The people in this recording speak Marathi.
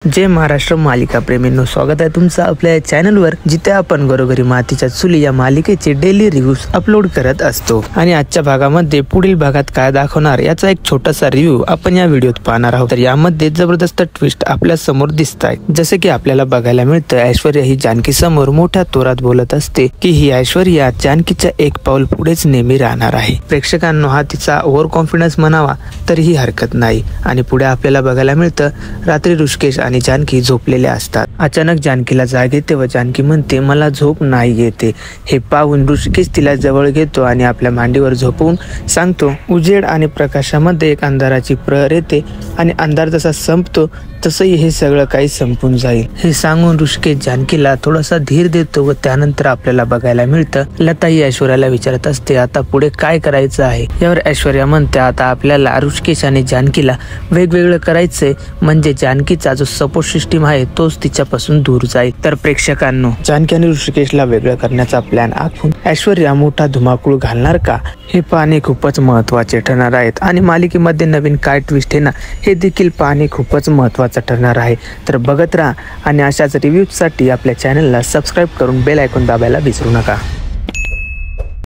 जय महाराष्ट्र मालिका प्रेमींनो, स्वागत आहे तुमचं आपल्या चॅनलवर, जिथे आपण घरोघरी मातीच्या चुली या मालिकेचे डेली रिव्ह्यूज अपलोड करत असतो। आणि आजच्या भागामध्ये पुढील भागात काय दाखवणार याचा एक छोटासा रिव्ह्यू आपण या व्हिडिओत पाहणार आहोत। तर यामध्ये जबरदस्त ट्विस्ट आपल्या समोर दिसत आहे। जसे की आपल्याला बघायला मिळतं, ऐश्वर्या ही जानकी समोर मोठ्या तोरात बोलत असते की ही ऐश्वर्या जानकीच्या एक पाऊल पुढेच नेहमी राहणार आहे। प्रेक्षकांनो, हा तिचा ओव्हर कॉन्फिडन्स म्हणावा तरीही हरकत नाही। आणि पुढे आपल्याला बघायला मिळतं, रात्री ऋषिकेश आणि जानकी झोपलेल्या असतात। अचानक जानकीला जाग येते व जानकी म्हणते, मला झोप नाही येते। हे पाहून ऋषिकेश तिला जवळ घेतो आणि आपल्या मांडीवर झोपवून सांगतो, उजेड आणि प्रकाशामध्ये एक अंधाराची प्रहर येते आणि अंधार जसा संपतो तसंही हे सगळं काही संपून जाईल। हे सांगून ऋषिकेश जानकीला थोडासा धीर देतो व त्यानंतर आपल्याला बघायला मिळतं, लता ही ऐश्वर्याला विचारत असते, आता पुढे काय करायचं आहे। यावर ऐश्वर्या म्हणते, आता आपल्याला ऋषिकेश आणि जानकीला वेगवेगळं करायचंय, म्हणजे जानकीचा जो सपोर्ट सिस्टीम आहे तोच तिच्यापासून दूर जाईल। तर प्रेक्षकांनो, जानकी आणि ऋषिकेशला वेगळं करण्याचा प्लॅन आखून ऐश्वर्या मोठा धुमाकूळ घालणार का, हे पाहणे खूपच महत्त्वाचे ठरणार आहेत। आणि मालिकेमध्ये नवीन काय ट्विस्ट आहे ना, हे देखील पाहणे खूपच महत्त्वाचं ठरणार आहे। तर बघत राहा आणि अशाच रिव्ह्यूजसाठी आपल्या चॅनलला सबस्क्राईब करून बेल आयकॉन दाबायला विसरू नका।